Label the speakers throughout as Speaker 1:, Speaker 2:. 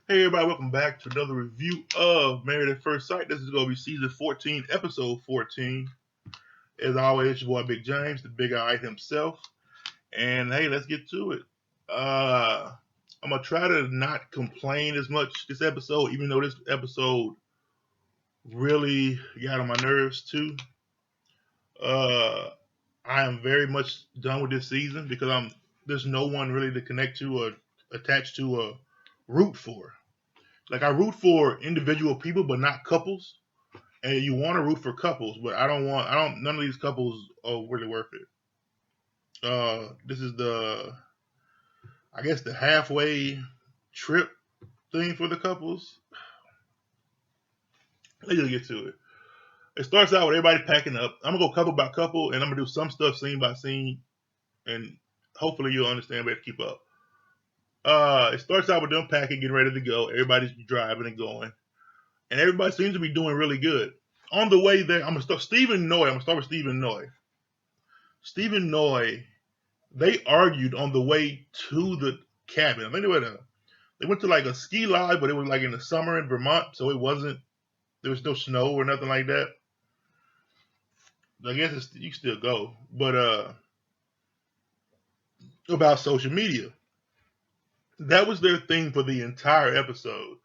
Speaker 1: Hey everybody, welcome back to another review of Married at First Sight. This is going to be season 14, episode 14. As always, it's your boy Big James, the Big Eye himself. And hey, let's get to it. I'm going to try to not complain as much this episode, even though this episode really got on my nerves too. Uh, I am very much done with this season because there's no one really to connect to or attach to or root for. Like I root for individual people, but not couples. And you want to root for couples, but I don't. None of these couples are really worth it. This is I guess, the halfway trip thing for the couples. Let's just get to it. It starts out with everybody packing up. I'm gonna go couple by couple, and I'm gonna do some stuff scene by scene, and hopefully you'll understand better to keep up. It starts out with them packing, getting ready to go. Everybody's driving and going, and everybody seems to be doing really good. On the way there, I'm gonna start Stephen Noy. I'm gonna start with Stephen Noy. Stephen Noy, they argued on the way to the cabin. I think they went to like a ski lodge, but it was like in the summer in Vermont, so there was no snow or nothing like that. I guess you can still go, but about social media, that was their thing for the entire episode.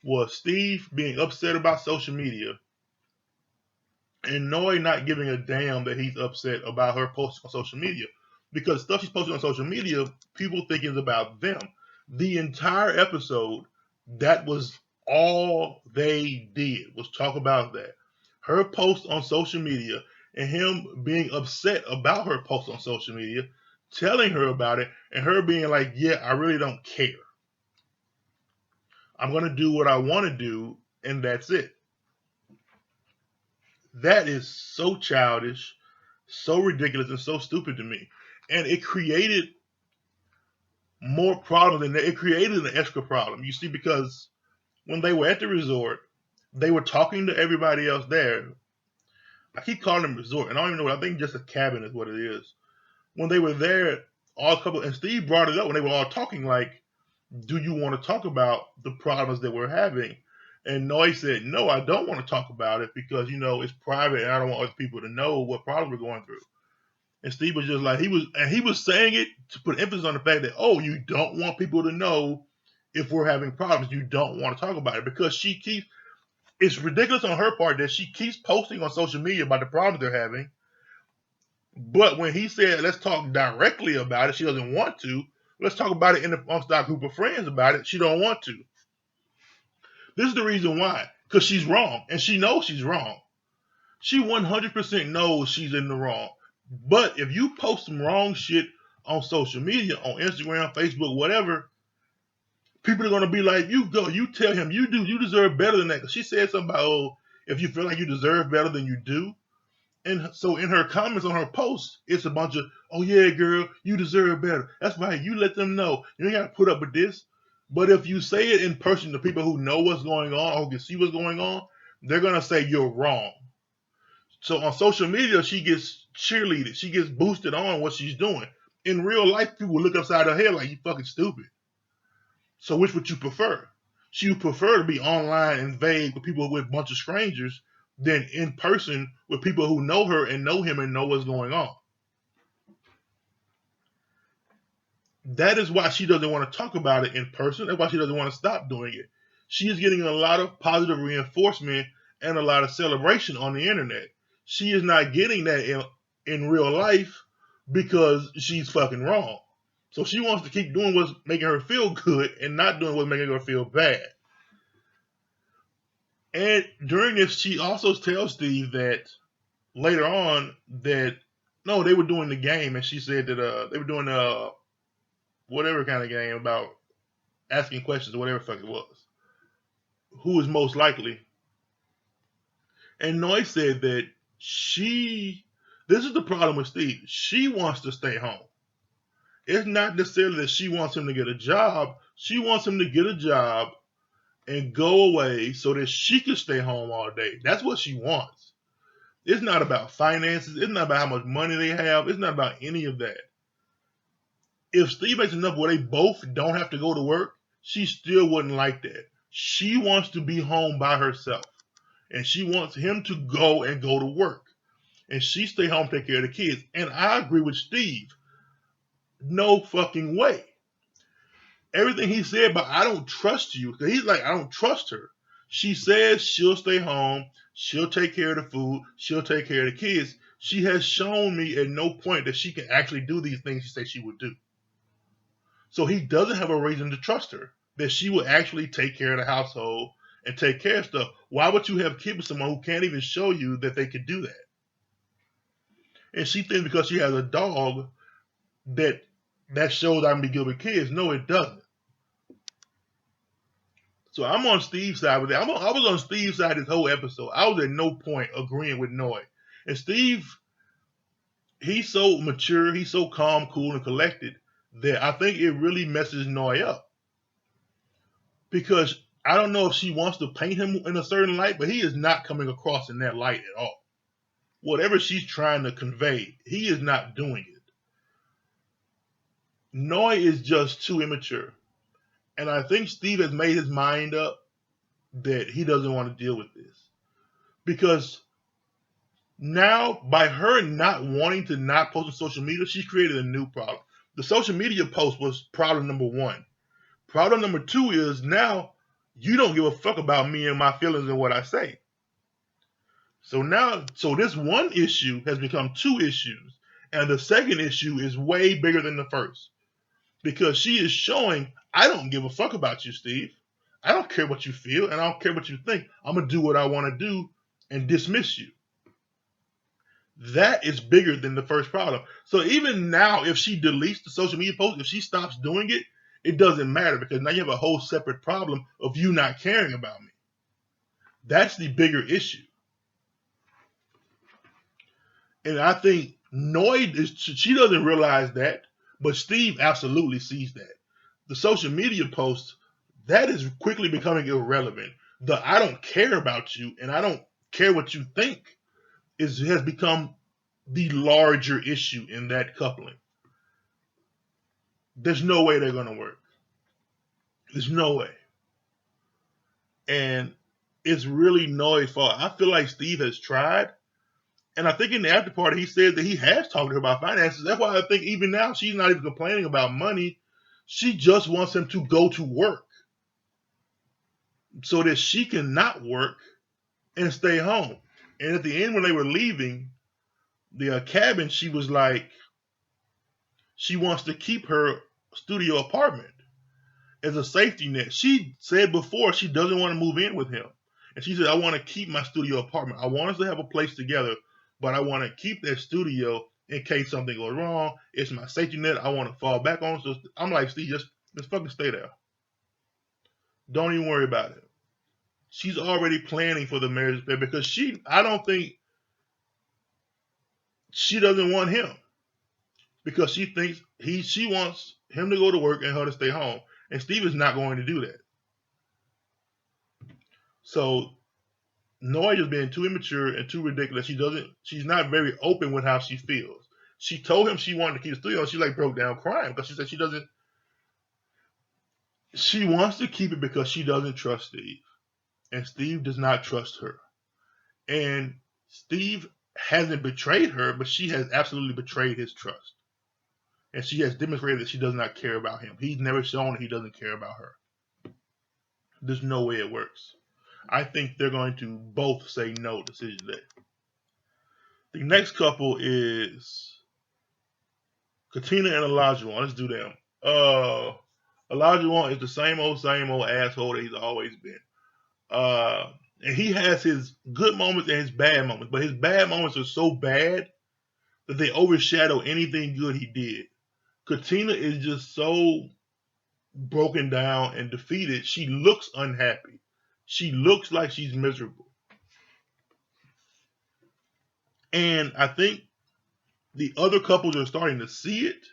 Speaker 1: Was Steve being upset about social media and Noy not giving a damn that he's upset about her posting on social media, because stuff she's posting on social media, people think is about them. The entire episode, that was all they did was talk about that. Her post on social media and him being upset about her post on social media, telling her about it, and her being like, "Yeah, I really don't care. I'm gonna do what I want to do, and that's it." That is so childish, so ridiculous, and so stupid to me. And it created more problems than that. It created an extra problem. You see, because when they were at the resort, they were talking to everybody else there. I keep calling them resort, and I don't even know what I think just a cabin is what it is. When they were there, all couple and Steve brought it up when they were all talking, like, do you want to talk about the problems that we're having? And Noy said, no, I don't want to talk about it because, it's private and I don't want other people to know what problems we're going through. And Steve was just like, he was saying it to put emphasis on the fact that, oh, you don't want people to know if we're having problems. You don't want to talk about it because it's ridiculous on her part that she keeps posting on social media about the problems they're having. But when he said, let's talk directly about it, she doesn't want to. Let's talk about it amongst our group of friends about it. She don't want to. This is the reason why. Because she's wrong. And she knows she's wrong. She 100% knows she's in the wrong. But if you post some wrong shit on social media, on Instagram, Facebook, whatever, people are going to be like, you tell him, you deserve better than that. Because she said something about, oh, if you feel like you deserve better than you do. And so in her comments on her post, it's a bunch of, oh yeah, girl, you deserve better. That's right. You let them know. You ain't got to put up with this. But if you say it in person to people who know what's going on or who can see what's going on, they're going to say you're wrong. So on social media, she gets cheerleaded. She gets boosted on what she's doing. In real life, people look upside her head like you fucking stupid. So which would you prefer? She would prefer to be online and vague with people with a bunch of strangers than in person with people who know her and know him and know what's going on. That is why she doesn't want to talk about it in person. That's why she doesn't want to stop doing it. She is getting a lot of positive reinforcement and a lot of celebration on the internet. She is not getting that in real life because she's fucking wrong. So she wants to keep doing what's making her feel good and not doing what's making her feel bad. And during this, she also tells Steve that later on that no, they were doing the game, and she said that they were doing whatever kind of game about asking questions or whatever the fuck it was. Who is most likely? And Noy said that she. This is the problem with Steve. She wants to stay home. It's not necessarily that she wants him to get a job. She wants him to get a job and go away so that she can stay home all day. That's what she wants. It's not about finances. It's not about how much money they have. It's not about any of that. If Steve makes enough where they both don't have to go to work she still wouldn't like that. She wants to be home by herself. And she wants him to go to work. And she stay home, take care of the kids. And I agree with Steve. No fucking way. Everything he said, but I don't trust you. He's like, I don't trust her. She says she'll stay home, she'll take care of the food, she'll take care of the kids. She has shown me at no point that she can actually do these things she said she would do. So he doesn't have a reason to trust her, that she will actually take care of the household and take care of stuff. Why would you have kids with someone who can't even show you that they could do that? And she thinks because she has a dog that shows I can be good with kids. No, it doesn't. So I'm on Steve's side with that. I was on Steve's side this whole episode. I was at no point agreeing with Noi. And Steve, he's so mature, he's so calm, cool, and collected that I think it really messes Noi up. Because I don't know if she wants to paint him in a certain light, but he is not coming across in that light at all. Whatever she's trying to convey, he is not doing it. Noi is just too immature. And I think Steve has made his mind up that he doesn't want to deal with this. Because now, by her not wanting to not post on social media, she's created a new problem. The social media post was problem number one. Problem number two is now you don't give a fuck about me and my feelings and what I say. So this one issue has become two issues. And the second issue is way bigger than the first. Because she is showing, I don't give a fuck about you, Steve. I don't care what you feel, and I don't care what you think. I'm going to do what I want to do and dismiss you. That is bigger than the first problem. So even now, if she deletes the social media post, if she stops doing it, it doesn't matter because now you have a whole separate problem of you not caring about me. That's the bigger issue. And I think Noi, she doesn't realize that, but Steve absolutely sees that. The social media post, that is quickly becoming irrelevant. The I don't care about you and I don't care what you think has become the larger issue in that coupling. There's no way they're going to work. There's no way. And it's really Noi's fault. I feel like Steve has tried. And I think in the after party, he said that he has talked to her about finances. That's why I think even now she's not even complaining about money. She just wants him to go to work so that she can not work and stay home. And at the end, when they were leaving the cabin, she was like, she wants to keep her studio apartment as a safety net. She said before she doesn't want to move in with him. And she said, I want to keep my studio apartment. I want us to have a place together, but I want to keep that studio in case something goes wrong. It's my safety net. I want to fall back on. So I'm like, Steve, just fucking stay there. Don't even worry about it. She's already planning for the marriage because I don't think she doesn't want him because she thinks she wants him to go to work and her to stay home. And Steve is not going to do that. So Noi is being too immature and too ridiculous. She's not very open with how she feels. She told him she wanted to keep the studio and she like broke down crying because she said she wants to keep it because she doesn't trust Steve. And Steve does not trust her. And Steve hasn't betrayed her, but she has absolutely betrayed his trust. And she has demonstrated that she does not care about him. He's never shown that he doesn't care about her. There's no way it works. I think they're going to both say no decision day. The next couple is Katina and Olajuwon. Let's do them. Olajuwon is the same old asshole that he's always been. And he has his good moments and his bad moments, but his bad moments are so bad that they overshadow anything good he did. Katina is just so broken down and defeated. She looks unhappy. She looks like she's miserable. And I think the other couples are starting to see it,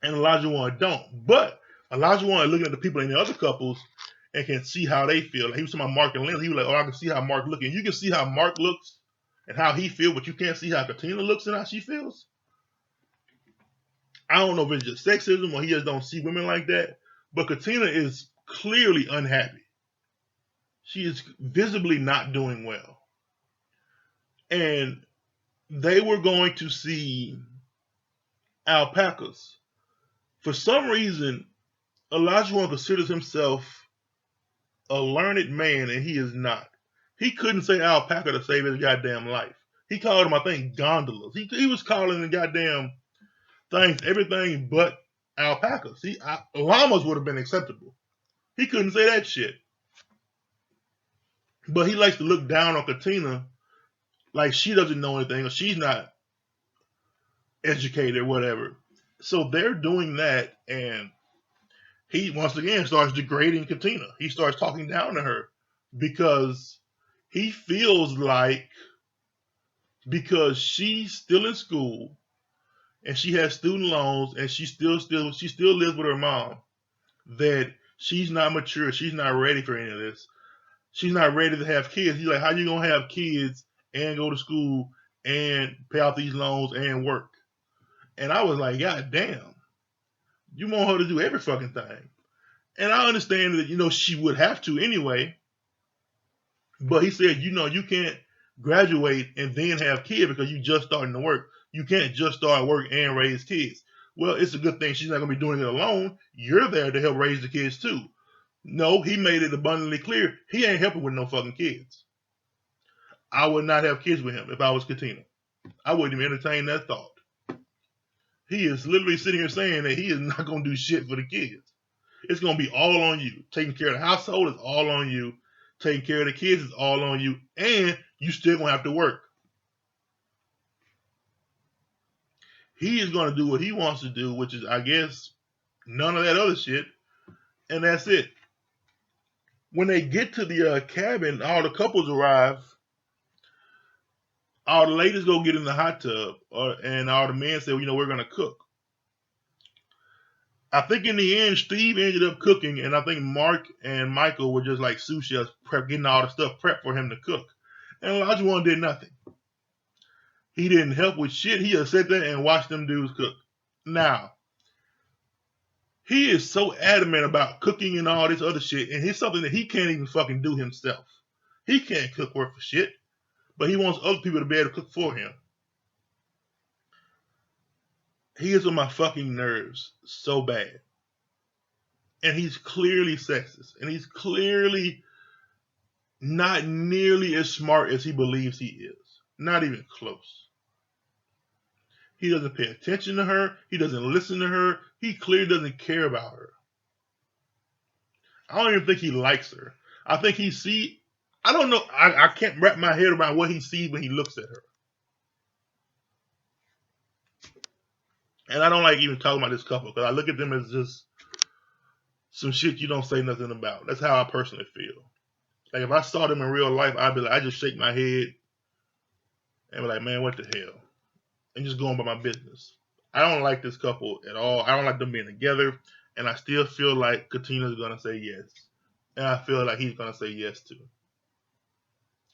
Speaker 1: and Olajuwon don't. But Olajuwon is looking at the people in the other couples and can see how they feel. Like he was talking about Mark and Lynn. He was like, oh, I can see how Mark looks. And you can see how Mark looks and how he feels, but you can't see how Katina looks and how she feels. I don't know if it's just sexism or he just don't see women like that, but Katina is clearly unhappy. She is visibly not doing well. And they were going to see alpacas. For some reason, Olajuwon considers himself a learned man, and he is not. He couldn't say alpaca to save his goddamn life. He called them, I think, gondolas. He was calling the goddamn things everything but alpacas. Llamas would have been acceptable. He couldn't say that shit. But he likes to look down on Katina like she doesn't know anything or she's not educated or whatever. So they're doing that, and he once again starts degrading Katina. He starts talking down to her because he feels like because she's still in school and she has student loans and she still lives with her mom, that she's not mature, she's not ready for any of this. She's not ready to have kids. He's like, how you gonna have kids and go to school and pay off these loans and work? And I was like, God damn, you want her to do every fucking thing. And I understand that, she would have to anyway. But he said, you can't graduate and then have kids because you just starting to work. You can't just start work and raise kids. Well, it's a good thing she's not going to be doing it alone. You're there to help raise the kids too. No, he made it abundantly clear he ain't helping with no fucking kids. I would not have kids with him if I was Katina. I wouldn't even entertain that thought. He is literally sitting here saying that he is not going to do shit for the kids. It's going to be all on you. Taking care of the household is all on you. Taking care of the kids is all on you. And you still going to have to work. He is going to do what he wants to do, which is, I guess, none of that other shit. And that's it. When they get to the cabin, all the couples arrive. All the ladies go get in the hot tub. And all the men say, we're going to cook. I think in the end, Steve ended up cooking, and I think Mark and Michael were just like sous chefs, getting all the stuff prepped for him to cook. And Olajuwon did nothing. He didn't help with shit. He just sat there and watched them dudes cook. Now, he is so adamant about cooking and all this other shit, and it's something that he can't even fucking do himself. He can't cook worth for shit, but he wants other people to be able to cook for him. He is on my fucking nerves so bad. And he's clearly sexist. And he's clearly not nearly as smart as he believes he is. Not even close. He doesn't pay attention to her. He doesn't listen to her. He clearly doesn't care about her. I don't even think he likes her. I think I don't know. I can't wrap my head around what he sees when he looks at her. And I don't like even talking about this couple because I look at them as just some shit you don't say nothing about. That's how I personally feel. Like if I saw them in real life, I'd be like, I just shake my head and be like, man, what the hell? And just go on by my business. I don't like this couple at all. I don't like them being together. And I still feel like Katina's going to say yes. And I feel like he's going to say yes too.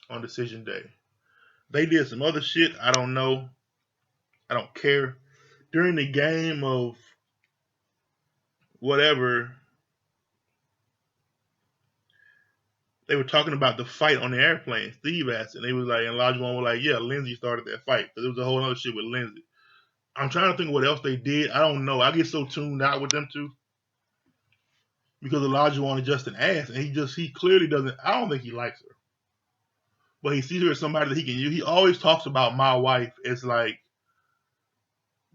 Speaker 1: On decision day. They did some other shit. I don't know. I don't care. During the game of whatever, they were talking about the fight on the airplane. Steve asked, and they was like, and Olajuwon was like, yeah, Lindsay started that fight. Because there was a whole other shit with Lindsay. I'm trying to think what else they did. I don't know. I get so tuned out with them two. Because Olajuwon is just an ass. And he clearly doesn't, I don't think he likes her. But he sees her as somebody that he can use. He always talks about my wife as like,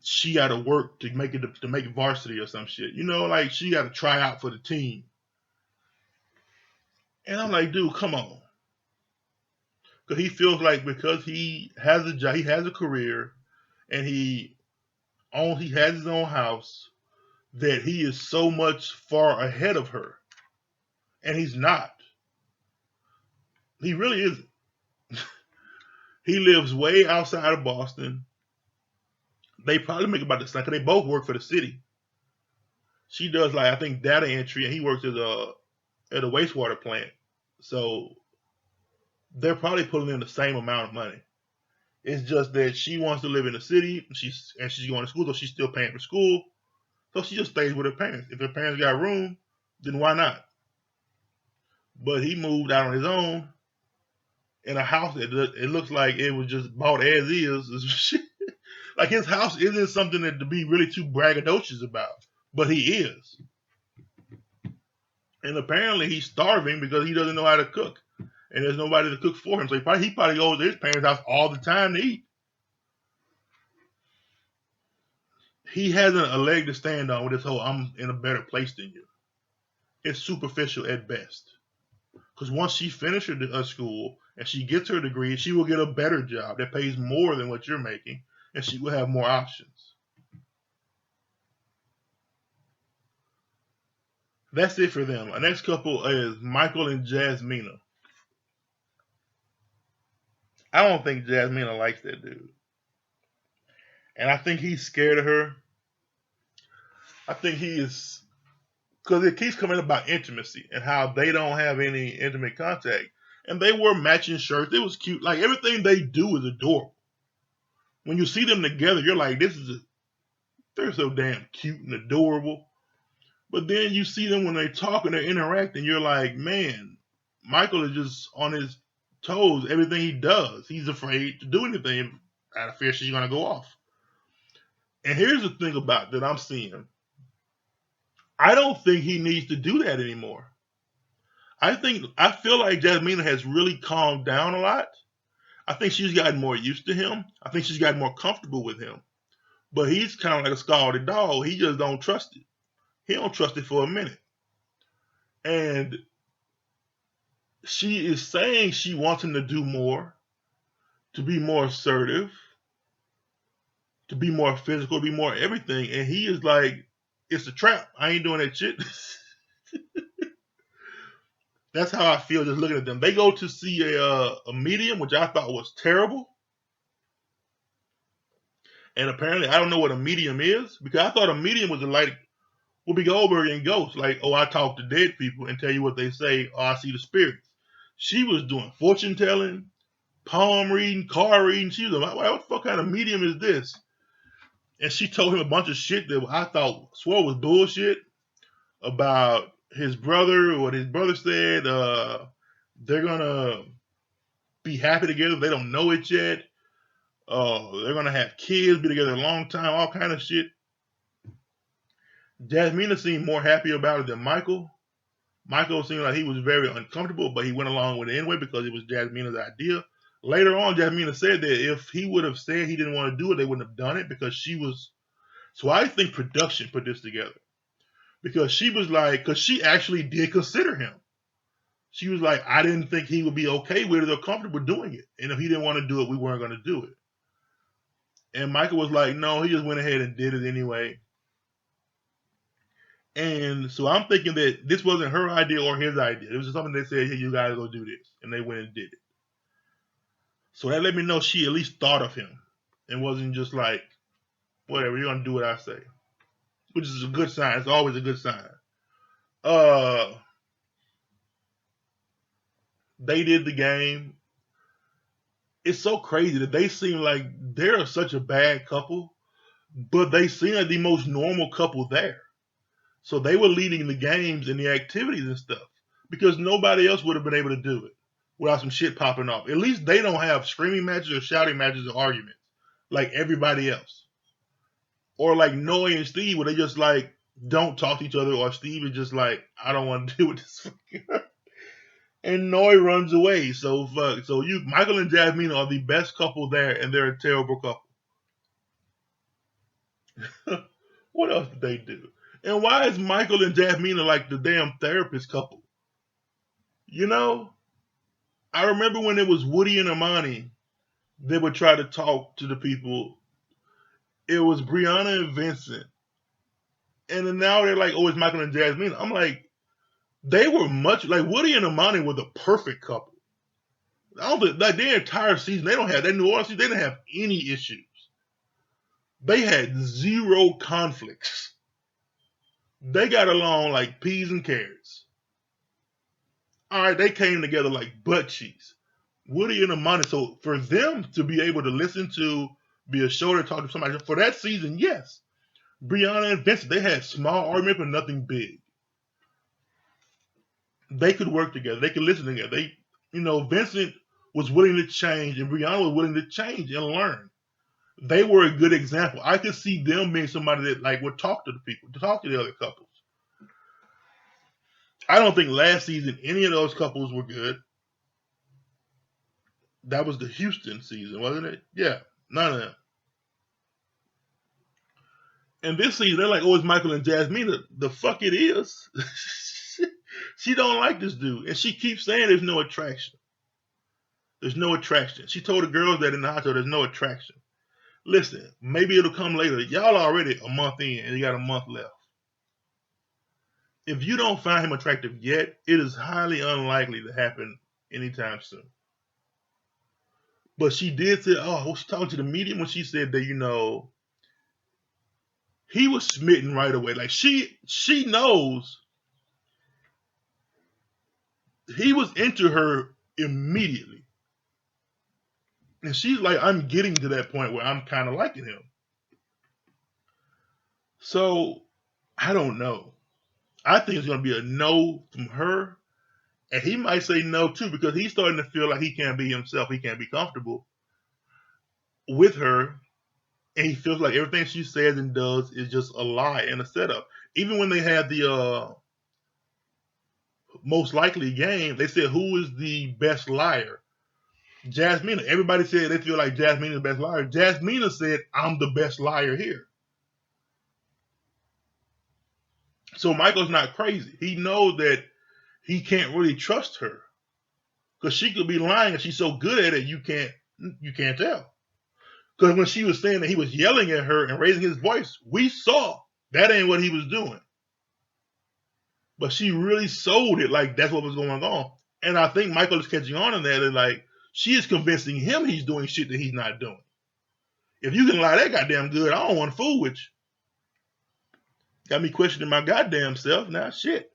Speaker 1: she got to work to make it to make varsity or some shit. Like she got to try out for the team. And I'm like, dude, come on. Because he feels like because he has a job, he has a career, and he has his own house, that he is so much far ahead of her. And he's not. He really isn't. He lives way outside of Boston. They probably make about the same because they both work for the city. She does I think data entry, and he works at a wastewater plant. So they're probably pulling in the same amount of money. It's just that she wants to live in the city. She's going to school, so she's still paying for school. So she just stays with her parents. If her parents got room, then why not? But he moved out on his own in a house that it looks like it was just bought as is. Like his house isn't something that to be really too braggadocious about, but he is. And apparently he's starving because he doesn't know how to cook, and there's nobody to cook for him. So he probably goes to his parents' house all the time to eat. He hasn't a leg to stand on with this whole "I'm in a better place than you." It's superficial at best. Because once she finishes school and she gets her degree, she will get a better job that pays more than what you're making, and she will have more options. That's it for them. Our next couple is Michael and Jasmina. I don't think Jasmina likes that dude. And I think he's scared of her. I think he is, because it keeps coming about intimacy and how they don't have any intimate contact. And they wore matching shirts. It was cute. Like everything they do is adorable. When you see them together, you're like, they're so damn cute and adorable. But then you see them when they talk and they interact, and you're like, man, Michael is just on his toes. Everything he does, he's afraid to do anything out of fear she's gonna go off. And here's the thing about that I'm seeing. I don't think he needs to do that anymore. I feel like Jasmina has really calmed down a lot. I think she's gotten more used to him. I think she's gotten more comfortable with him. But he's kind of like a scalded dog. He just don't trust it. He don't trust it for a minute. And she is saying she wants him to do more, to be more assertive, to be more physical, to be more everything. And he is like, it's a trap. I ain't doing that shit. That's how I feel just looking at them. They go to see a medium, which I thought was terrible. And apparently, I don't know what a medium is, because I thought a medium was like Whoopi Goldberg in Ghost. Like, oh, I talk to dead people and tell you what they say, or I see the spirits. She was doing fortune telling, palm reading, card reading. She was like, what the fuck kind of medium is this? And she told him a bunch of shit that I swore was bullshit about his brother, what his brother said. They're gonna be happy together. They don't know it yet. They're gonna have kids, be together a long time, all kind of shit. Jasmina seemed more happy about it than Michael. Michael seemed like he was very uncomfortable, but he went along with it anyway because it was Jasmina's idea. Later on, Jasmina said that if he would have said he didn't want to do it, they wouldn't have done it because she was. So I think production put this together because she was like, because she actually did consider him. She was like, I didn't think he would be okay with it or comfortable doing it. And if he didn't want to do it, we weren't going to do it. And Michael was like, no, he just went ahead and did it anyway. And so I'm thinking that this wasn't her idea or his idea. It was just something they said, hey, you guys go do this. And they went and did it. So that let me know she at least thought of him and wasn't just like, whatever, you're going to do what I say. Which is a good sign. It's always a good sign. They did the game. It's so crazy that they seem like they're such a bad couple, but they seem like the most normal couple there. So they were leading the games and the activities and stuff because nobody else would have been able to do it without some shit popping off. At least they don't have screaming matches or shouting matches or arguments like everybody else. Or like Noe and Steve, where they just like don't talk to each other, or Steve is just like, I don't want to deal with this. And Noe runs away. So fuck. So Michael and Jasmine are the best couple there, and they're a terrible couple. What else did they do? And why is Michael and Jasmine like the damn therapist couple? You know, I remember when it was Woody and Amani, they would try to talk to the people. It was Brianna and Vincent. And then now they're like, oh, it's Michael and Jasmine. I'm like, they were much like Woody and Amani were the perfect couple. I don't think like their entire season, they don't have that New Orleans season, they didn't have any issues. They had zero conflicts. They got along like peas and carrots. All right, they came together like butt cheeks. Woody and Amani. So for them to be able to listen to, be a show to talk to somebody for that season, yes. Brianna and Vincent, they had small arguments, but nothing big. They could work together. They could listen together. Vincent was willing to change, and Brianna was willing to change and learn. They were a good example. I could see them being somebody that like would talk to the people, to talk to the other couples. I don't think last season any of those couples were good. That was the Houston season, wasn't it? Yeah, none of them. And this season, they're like, oh, it's Michael and Jasmine. The fuck it is. She don't like this dude. And she keeps saying there's no attraction. There's no attraction. She told the girls that in the hospital, there's no attraction. Listen, maybe it'll come later. Y'all already a month in and you got a month left. If you don't find him attractive yet, it is highly unlikely to happen anytime soon. But she did say, oh, she talking to the media when she said that, he was smitten right away. Like she knows he was into her immediately. And she's like, I'm getting to that point where I'm kind of liking him. So I don't know. I think it's going to be a no from her. And he might say no too, because he's starting to feel like he can't be himself. He can't be comfortable with her. And he feels like everything she says and does is just a lie and a setup. Even when they had the most likely game, they said, who is the best liar? Jasmina. Everybody said they feel like Jasmina is the best liar. Jasmina said, I'm the best liar here. So Michael's not crazy. He knows that he can't really trust her. Because she could be lying and she's so good at it, you can't tell. Because when she was saying that he was yelling at her and raising his voice, we saw that ain't what he was doing. But she really sold it like that's what was going on. And I think Michael is catching on in that. And like, she is convincing him he's doing shit that he's not doing. If you can lie that goddamn good, I don't want to fool with you. Got me questioning my goddamn self now. Shit.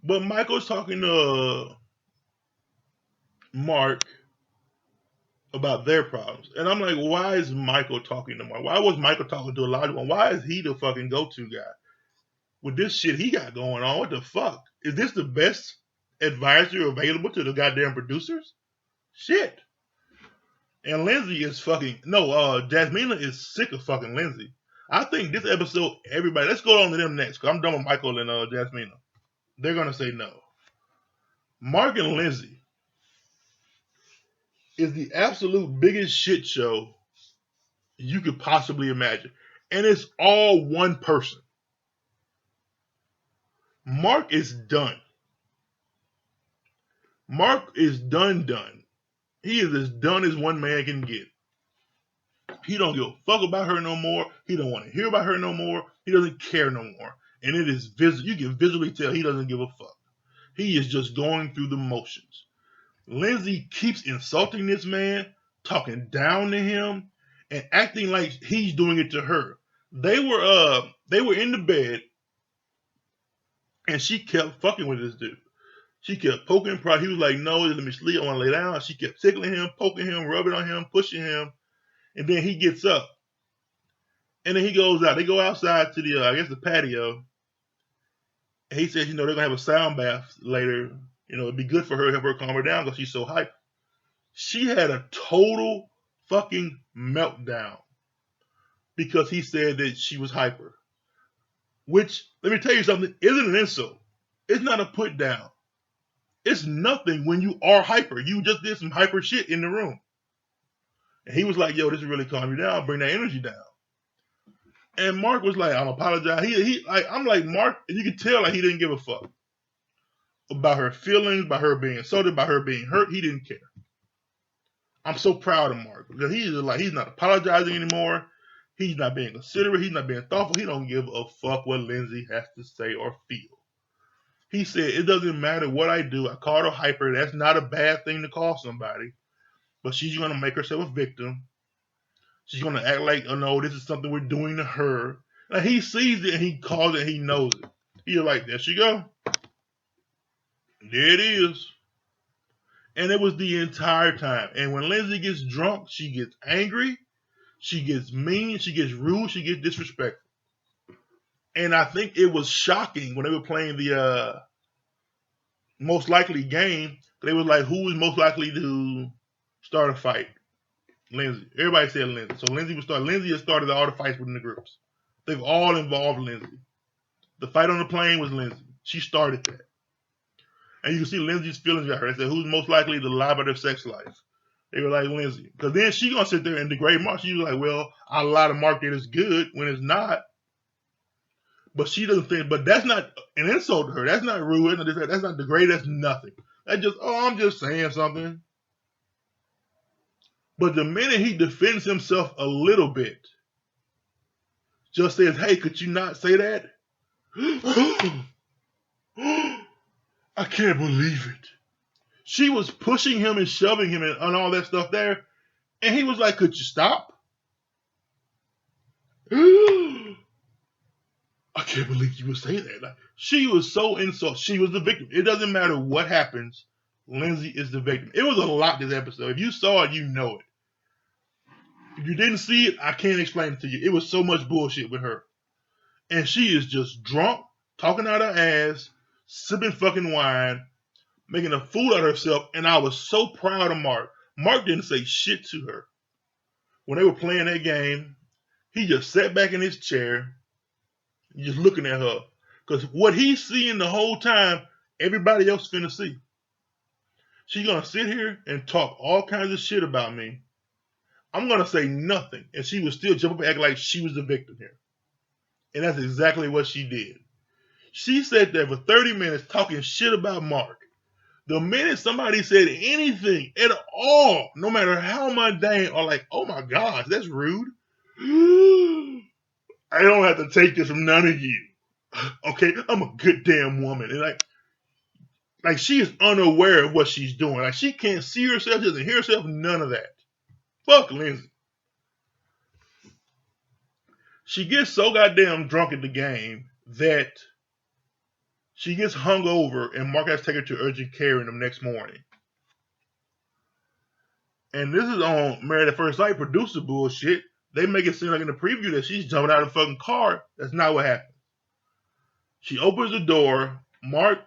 Speaker 1: But Michael's talking to Mark about their problems. And I'm like, why is Michael talking to Mark? Why was Michael talking to Elijah? Why is he the fucking go-to guy? With this shit he got going on, what the fuck? Is this the best advisor available to the goddamn producers? Shit. And Lindsay is Jasmina is sick of fucking Lindsay. I think this episode, everybody, let's go on to them next, because I'm done with Michael and Jasmina. They're going to say no. Mark and Lindsay is the absolute biggest shit show you could possibly imagine. And it's all one person. Mark is done. Mark is done. He is as done as one man can get. He don't give a fuck about her no more. He don't want to hear about her no more. He doesn't care no more. And it is visible. You can visually tell he doesn't give a fuck. He is just going through the motions. Lindsay keeps insulting this man, talking down to him, and acting like he's doing it to her. They were in the bed, and she kept fucking with this dude. She kept poking him. He was like, no, let me sleep. I want to lay down. She kept tickling him, poking him, rubbing on him, pushing him. And then he gets up. And then he goes out. They go outside to the patio. And he says, they're going to have a sound bath later. It'd be good for her to help her calm her down because she's so hyper. She had a total fucking meltdown because he said that she was hyper. Which, let me tell you something, isn't an insult. It's not a put down. It's nothing when you are hyper. You just did some hyper shit in the room. And he was like, yo, this will really calm you down, bring that energy down. And Mark was like, I'm apologize. I'm like, Mark, and you can tell like he didn't give a fuck about her feelings, about her being insulted, about her being hurt. He didn't care. I'm so proud of Mark because he's not apologizing anymore. He's not being considerate. He's not being thoughtful. He don't give a fuck what Lindsay has to say or feel. He said, it doesn't matter what I do. I called her hyper. That's not a bad thing to call somebody. But she's going to make herself a victim. She's going to act like, oh no, this is something we're doing to her. Like he sees it and he calls it and he knows it. He's like, there she go. There it is. And it was the entire time. And when Lindsay gets drunk, she gets angry, she gets mean, she gets rude, she gets disrespectful. And I think it was shocking when they were playing the most likely game. They was like, who is most likely to start a fight? Lindsay. Everybody said Lindsay. So Lindsay would start. Lindsay has started all the fights within the groups. They've all involved Lindsay. The fight on the plane was Lindsay. She started that. And you can see Lindsay's feelings about her. They said, who's most likely to lie about their sex life? They were like, Lindsay. Because then she going to sit there and degrade Mark. She was like, well, I lie to Mark that it's good when it's not. But she doesn't think, but that's not an insult to her. That's not rude. That's not degrade. That's nothing. That's just, oh, I'm just saying something. But the minute he defends himself a little bit, just says, hey, could you not say that? I can't believe it. She was pushing him and shoving him and all that stuff there. And he was like, could you stop? I can't believe you would say that. Like, she was so insulted. She was the victim. It doesn't matter what happens. Lindsay is the victim. It was a lot this episode. If you saw it, you know it. If you didn't see it, I can't explain it to you. It was so much bullshit with her. And she is just drunk, talking out her ass, sipping fucking wine, making a fool out of herself. And I was so proud of Mark. Mark didn't say shit to her. When they were playing that game, he just sat back in his chair, just looking at her. Because what he's seeing the whole time, everybody else finna see. She's gonna sit here and talk all kinds of shit about me. I'm gonna say nothing. And she would still jump up and act like she was the victim here. And that's exactly what she did. She sat there for 30 minutes talking shit about Mark. The minute somebody said anything at all, no matter how mundane, or like, oh my gosh, that's rude. I don't have to take this from none of you. Okay, I'm a good damn woman. And like she is unaware of what she's doing. Like she can't see herself, she doesn't hear herself, none of that. Fuck Lindsay. She gets so goddamn drunk at the game that she gets hung over and Mark has to take her to urgent care in the next morning. And this is on Married at First Sight producer bullshit. They make it seem like in the preview that she's jumping out of the fucking car. That's not what happened. She opens the door. Mark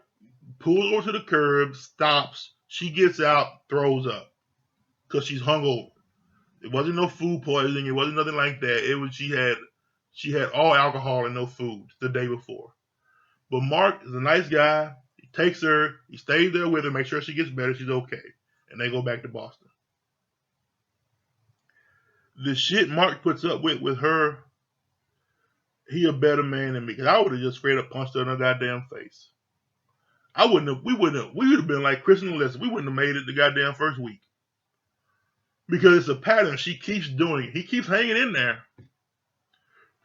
Speaker 1: pulls over to the curb, stops. She gets out, throws up because she's hungover. It wasn't no food poisoning. It wasn't nothing like that. It was she had all alcohol and no food the day before. But Mark is a nice guy. He takes her. He stays there with her, make sure she gets better. She's okay, and they go back to Boston. The shit Mark puts up with her, he a better man than me. Because I would have just straight up punched her in her goddamn face. We would have been like Chris and Alyssa. We wouldn't have made it the goddamn first week. Because it's a pattern. She keeps doing it. He keeps hanging in there.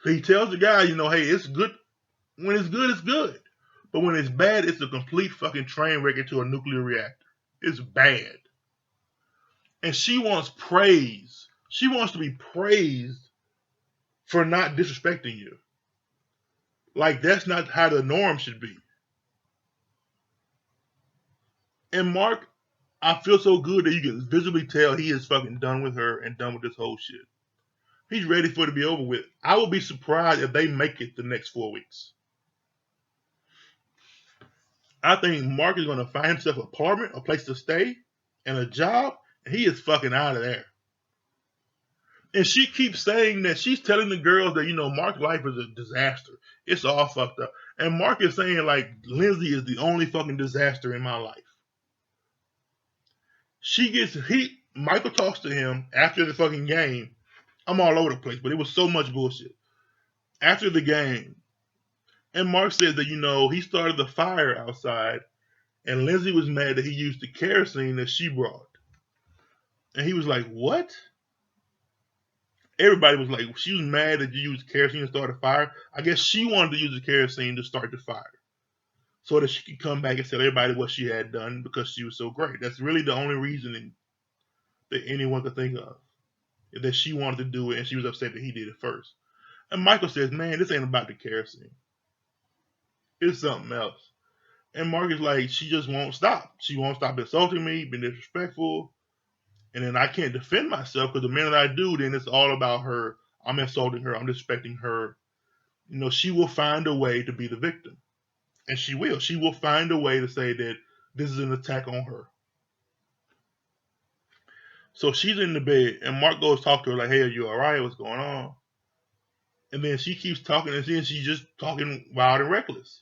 Speaker 1: So he tells the guy, hey, it's good. When it's good, it's good. But when it's bad, it's a complete fucking train wreck into a nuclear reactor. It's bad. And she wants praise. She wants to be praised for not disrespecting you. Like, that's not how the norm should be. And Mark, I feel so good that you can visibly tell he is fucking done with her and done with this whole shit. He's ready for it to be over with. I would be surprised if they make it the next 4 weeks. I think Mark is going to find himself an apartment, a place to stay, and a job, and he is fucking out of there. And she keeps saying that she's telling the girls that, Mark's life is a disaster. It's all fucked up. And Mark is saying, like, Lindsay is the only fucking disaster in my life. Michael talks to him after the fucking game. I'm all over the place, but it was so much bullshit. After the game, and Mark said that, he started the fire outside, and Lindsay was mad that he used the kerosene that she brought. And he was like, what? Everybody was like, she was mad that you used kerosene to start a fire. I guess she wanted to use the kerosene to start the fire so that she could come back and tell everybody what she had done because she was so great. That's really the only reasoning that anyone could think of, that she wanted to do it and she was upset that he did it first. And Michael says, man, this ain't about the kerosene. It's something else. And Mark is like, she just won't stop. She won't stop insulting me, being disrespectful. And then I can't defend myself because the minute I do, then it's all about her. I'm insulting her. I'm disrespecting her. She will find a way to be the victim. And she will. She will find a way to say that this is an attack on her. So she's in the bed, and Mark goes talk to her like, "Hey, are you all right? What's going on?" And then she keeps talking, and then she's just talking wild and reckless.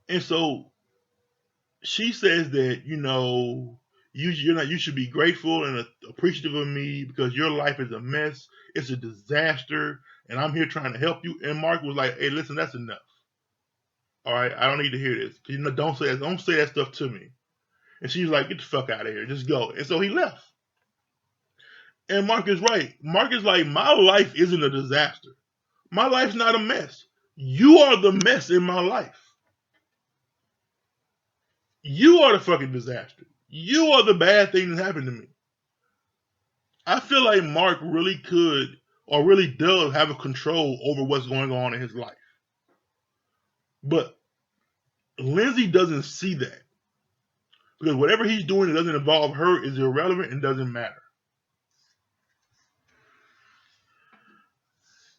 Speaker 1: And so she says that you should be grateful and appreciative of me because your life is a mess. It's a disaster, and I'm here trying to help you. And Mark was like, "Hey, listen, that's enough. All right, I don't need to hear this. Don't say that stuff to me." And she's like, "Get the fuck out of here. Just go." And so he left. And Mark is right. Mark is like, my life isn't a disaster. My life's not a mess. You are the mess in my life. You are the fucking disaster. You are the bad thing that happened to me. I feel like Mark really could or really does have a control over what's going on in his life. But Lindsay doesn't see that. Because whatever he's doing that doesn't involve her is irrelevant and doesn't matter.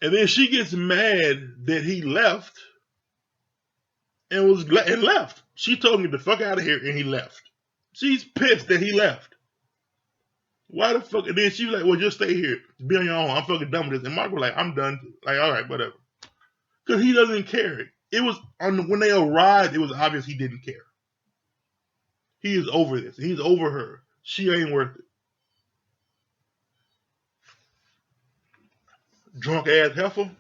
Speaker 1: And then she gets mad that he left and left. She told him to get the fuck out of here and he left. She's pissed that he left. Why the fuck? And then she was like, "Well, just stay here. Be on your own. I'm fucking done with this." And Mark was like, "I'm done." Like, all right, whatever. Because he doesn't care. It was when they arrived, it was obvious he didn't care. He is over this. He's over her. She ain't worth it. Drunk ass heifer.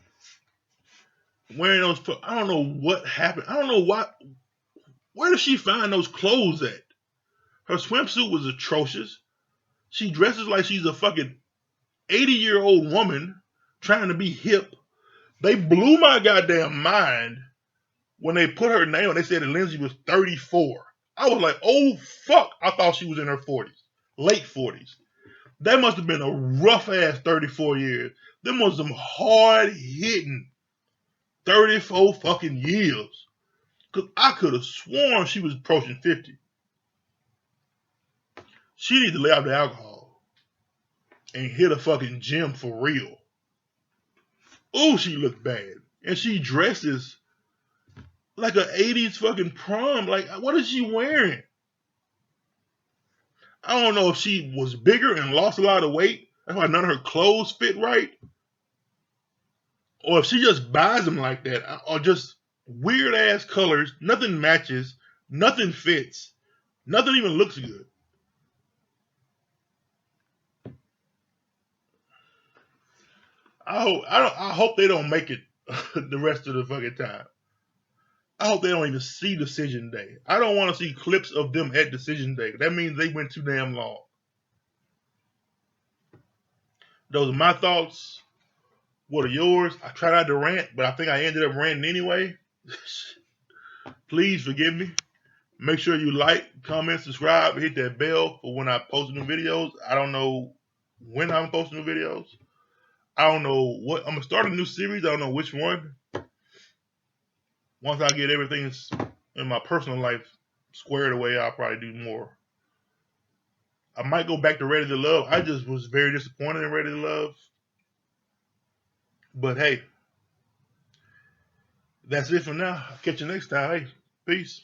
Speaker 1: Wearing those. I don't know what happened. I don't know why. Where did she find those clothes at? Her swimsuit was atrocious. She dresses like she's a fucking 80-year-old woman trying to be hip. They blew my goddamn mind when they put her name on. They said that Lindsay was 34. I was like, oh fuck. I thought she was in her 40s. Late 40s. That must have been a rough ass 34 years. Them was some hard hitting 34 fucking years. Because I could have sworn she was approaching 50. She needs to lay off the alcohol and hit a fucking gym for real. Oh, she looked bad. And she dresses like an 80s fucking prom. Like, what is she wearing? I don't know if she was bigger and lost a lot of weight. That's why none of her clothes fit right. Or if she just buys them like that. Or just weird ass colors. Nothing matches. Nothing fits. Nothing even looks good. I hope they don't make it the rest of the fucking time. I hope they don't even see Decision Day. I don't want to see clips of them at Decision Day. That means they went too damn long. Those are my thoughts. What are yours? I tried not to rant, but I think I ended up ranting anyway. Please forgive me. Make sure you like, comment, subscribe, hit that bell for when I post new videos. I don't know when I'm posting new videos. I don't know what. I'm going to start a new series. I don't know which one. Once I get everything in my personal life squared away, I'll probably do more. I might go back to Ready to Love. I just was very disappointed in Ready to Love. But hey, that's it for now. I'll catch you next time. Hey, peace.